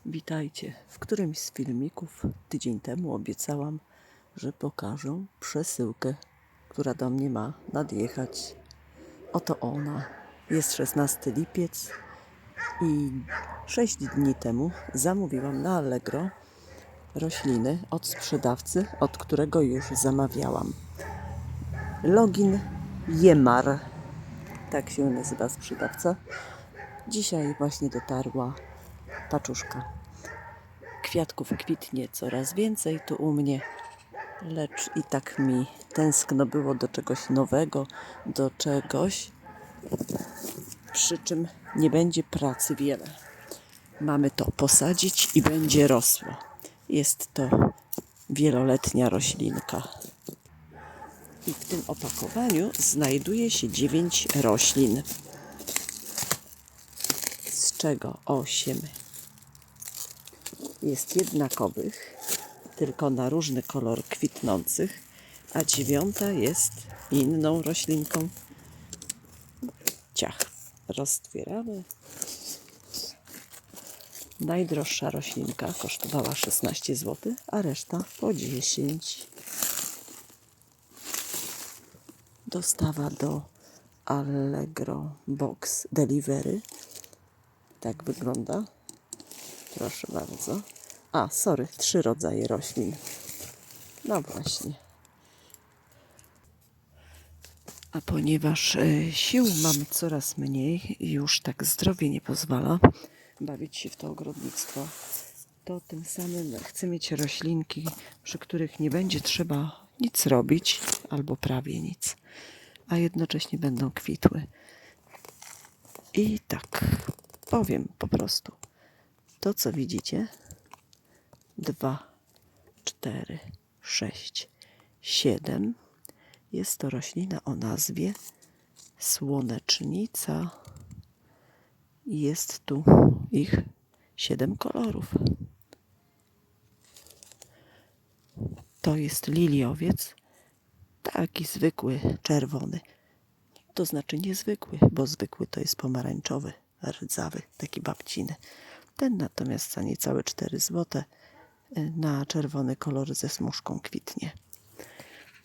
Witajcie. W którymś z filmików tydzień temu obiecałam, że pokażę przesyłkę, która do mnie ma nadjechać. Oto ona. Jest 16 lipiec i 6 dni temu zamówiłam na Allegro rośliny od sprzedawcy, od którego już zamawiałam. Login Jemar. Tak się nazywa sprzedawca. Dzisiaj właśnie dotarła paczuszka. Kwiatków kwitnie coraz więcej tu u mnie, lecz i tak mi tęskno było do czegoś nowego, do czegoś, przy czym nie będzie pracy wiele. Mamy to posadzić i będzie rosło. Jest to wieloletnia roślinka. I w tym opakowaniu znajduje się 9 roślin, z czego 8 jest jednakowych, tylko na różny kolor kwitnących, a 9 jest inną roślinką. Ciach, roztwieramy. Najdroższa roślinka kosztowała 16 zł, a reszta po 10. Dostawa do Allegro Box Delivery. Tak wygląda. Proszę bardzo. A, sorry, 3 rodzaje roślin. No właśnie. A ponieważ sił mam coraz mniej, już tak zdrowie nie pozwala bawić się w to ogrodnictwo, to tym samym chcę mieć roślinki, przy których nie będzie trzeba nic robić, albo prawie nic, a jednocześnie będą kwitły. I tak, powiem po prostu. To, co widzicie, 2, 4, 6, 7, jest to roślina o nazwie słonecznica. Jest tu ich 7 kolorów. To jest liliowiec, taki zwykły, czerwony. To znaczy niezwykły, bo zwykły to jest pomarańczowy, rdzawy, taki babciny. Ten natomiast za niecałe 4 zł na czerwony kolor ze smużką kwitnie.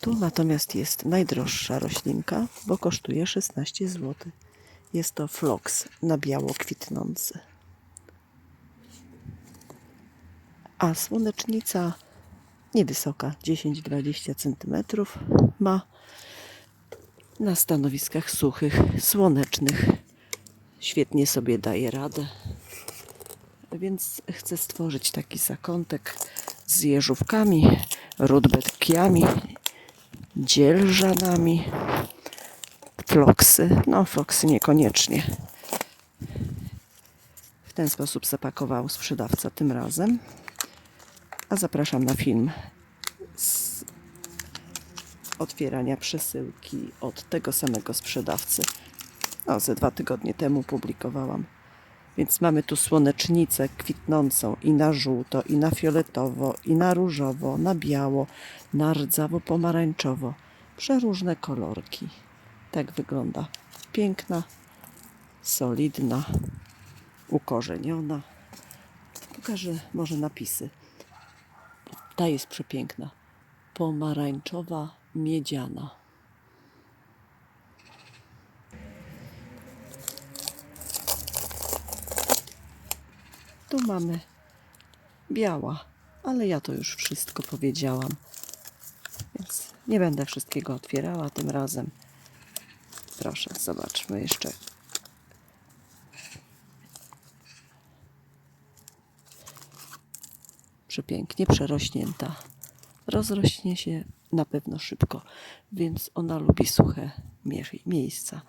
Tu natomiast jest najdroższa roślinka, bo kosztuje 16 zł. Jest to floks na biało kwitnący. A słonecznica niewysoka, 10-20 cm, ma na stanowiskach suchych, słonecznych. Świetnie sobie daje radę. Więc chcę stworzyć taki zakątek z jeżówkami, rudbeckiami, dzielżanami, floksy. No, floksy niekoniecznie. W ten sposób zapakował sprzedawca tym razem. A zapraszam na film z otwierania przesyłki od tego samego sprzedawcy. No, ze 2 tygodnie temu publikowałam. Więc mamy tu słonecznicę kwitnącą i na żółto, i na fioletowo, i na różowo, na biało, na rdzawo-pomarańczowo. Przeróżne kolorki. Tak wygląda. Piękna, solidna, ukorzeniona. Pokażę może napisy. Ta jest przepiękna. Pomarańczowa miedziana. Tu mamy biała, ale ja to już wszystko powiedziałam, więc nie będę wszystkiego otwierała tym razem. Proszę, zobaczmy jeszcze. Przepięknie przerośnięta. Rozrośnie się na pewno szybko, więc ona lubi suche miejsca.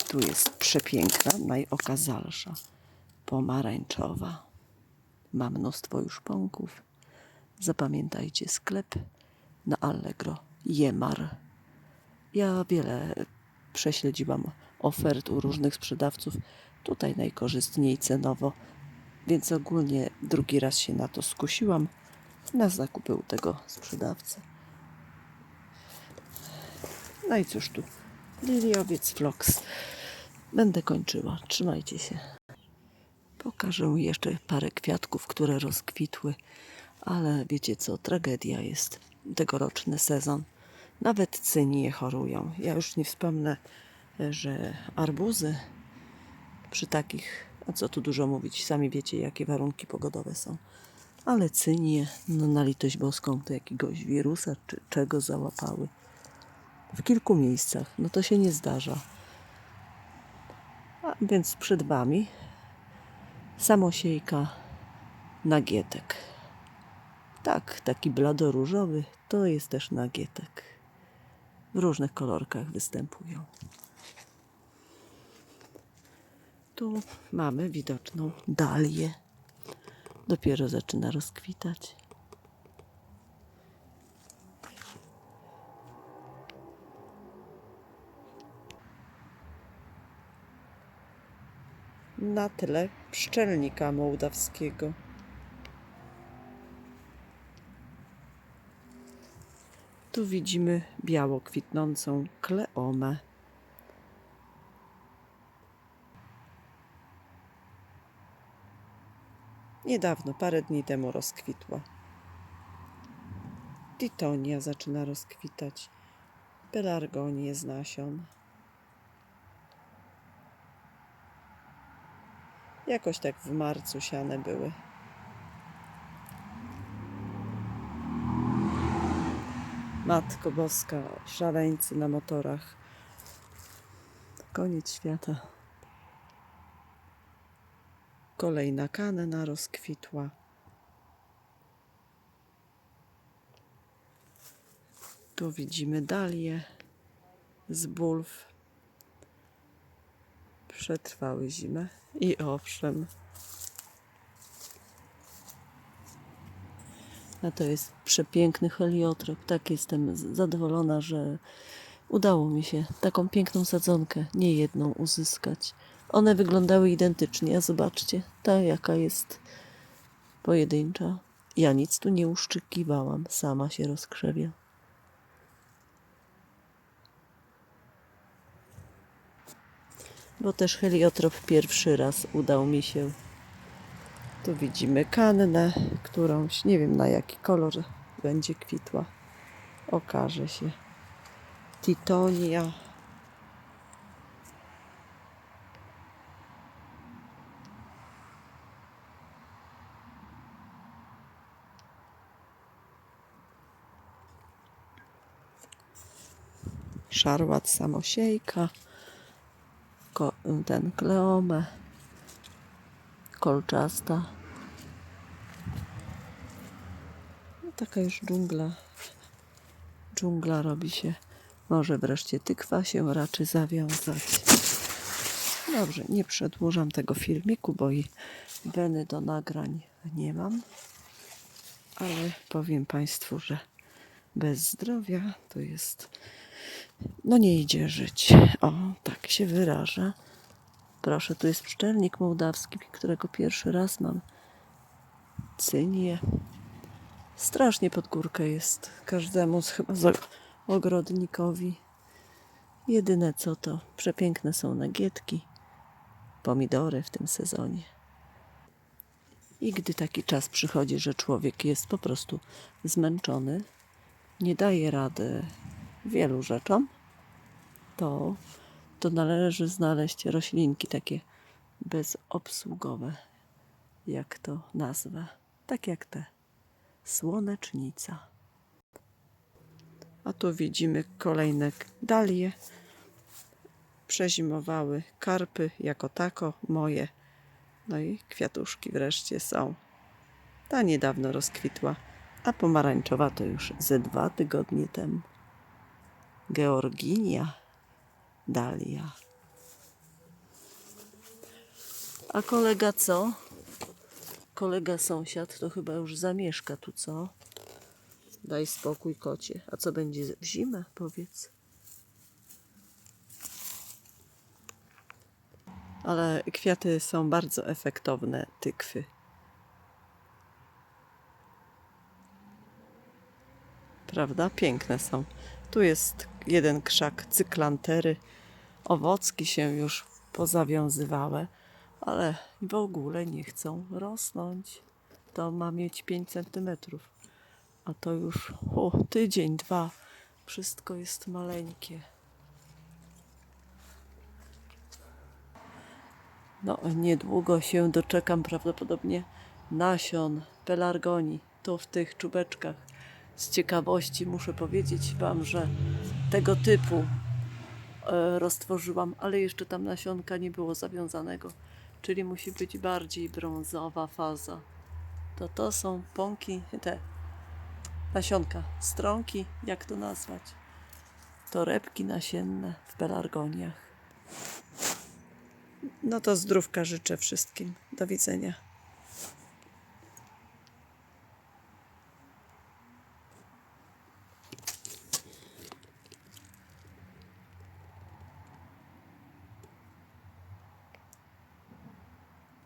Tu jest przepiękna, najokazalsza, pomarańczowa. Ma mnóstwo już pąków. Zapamiętajcie, sklep na Allegro Jemar. Ja wiele prześledziłam ofert u różnych sprzedawców. Tutaj najkorzystniej cenowo, więc ogólnie drugi raz się na to skusiłam, na zakupy u tego sprzedawcy. No i cóż tu, liliowiec, floks. Będę kończyła. Trzymajcie się. Pokażę jeszcze parę kwiatków, które rozkwitły, ale wiecie co, tragedia jest tegoroczny sezon. Nawet cynie chorują. Ja już nie wspomnę, że arbuzy przy takich, a co tu dużo mówić, sami wiecie jakie warunki pogodowe są. Ale cynie, no na litość boską, to jakiegoś wirusa czy czego załapały. W kilku miejscach, no to się nie zdarza. A więc przed Wami samosiejka nagietek. Tak, taki bladoróżowy to jest też nagietek. W różnych kolorkach występują. Tu mamy widoczną dalię. Dopiero zaczyna rozkwitać. Na tle pszczelnika mołdawskiego. Tu widzimy biało kwitnącą kleomę. Niedawno, parę dni temu rozkwitła. Titonia zaczyna rozkwitać. Pelargonie z nasion. Jakoś tak w marcu siane były. Matko Boska, szaleńcy na motorach. Koniec świata. Kolejna kanna rozkwitła. Tu widzimy dalię z bulw. Przetrwały zimę i owszem. A to jest przepiękny heliotrop. Tak jestem zadowolona, że udało mi się taką piękną sadzonkę, nie jedną, uzyskać. One wyglądały identycznie, a zobaczcie, ta jaka jest pojedyncza. Ja nic tu nie uszczykiwałam, sama się rozkrzewia. Bo też heliotrop pierwszy raz udał mi się. Tu widzimy kannę, którąś, nie wiem na jaki kolor będzie kwitła. Okaże się. Titonia. Szarłat samosiejka. Ten kleomę. Kolczasta. No, taka już dżungla. Dżungla robi się. Może wreszcie tykwa się raczy zawiązać. Dobrze, nie przedłużam tego filmiku, bo i weny do nagrań nie mam. Ale powiem Państwu, że bez zdrowia to jest... No nie idzie żyć. O, tak się wyraża. Proszę, tu jest pszczelnik mołdawski, którego pierwszy raz mam. Cynie. Strasznie pod górkę jest każdemu chyba ogrodnikowi. Jedyne co to przepiękne są nagietki, pomidory w tym sezonie. I gdy taki czas przychodzi, że człowiek jest po prostu zmęczony, nie daje rady wielu rzeczom, to należy znaleźć roślinki takie bezobsługowe, jak to nazwę, tak jak te. Słonecznica. A tu widzimy kolejne dalie. Przezimowały karpy jako tako moje. No i kwiatuszki wreszcie są. Ta niedawno rozkwitła, a pomarańczowa to już ze 2 tygodnie temu. Georginia, dalia. A kolega co? Kolega sąsiad to chyba już zamieszka tu, co? Daj spokój, kocie. A co będzie w zimę, powiedz? Ale kwiaty są bardzo efektowne, tykwy. Prawda? Piękne są. Tu jest jeden krzak cyklantery. Owocki się już pozawiązywały. ale w ogóle nie chcą rosnąć. To ma mieć 5 centymetrów, a to już tydzień, dwa. Wszystko jest maleńkie. No, niedługo się doczekam prawdopodobnie nasion pelargonii, tu w tych czubeczkach. Z ciekawości muszę powiedzieć Wam, że tego typu roztworzyłam, ale jeszcze tam nasionka nie było zawiązanego, czyli musi być bardziej brązowa faza. To są pąki, te nasionka, stronki, jak to nazwać? Torebki nasienne w pelargoniach. No to zdrówka życzę wszystkim. Do widzenia.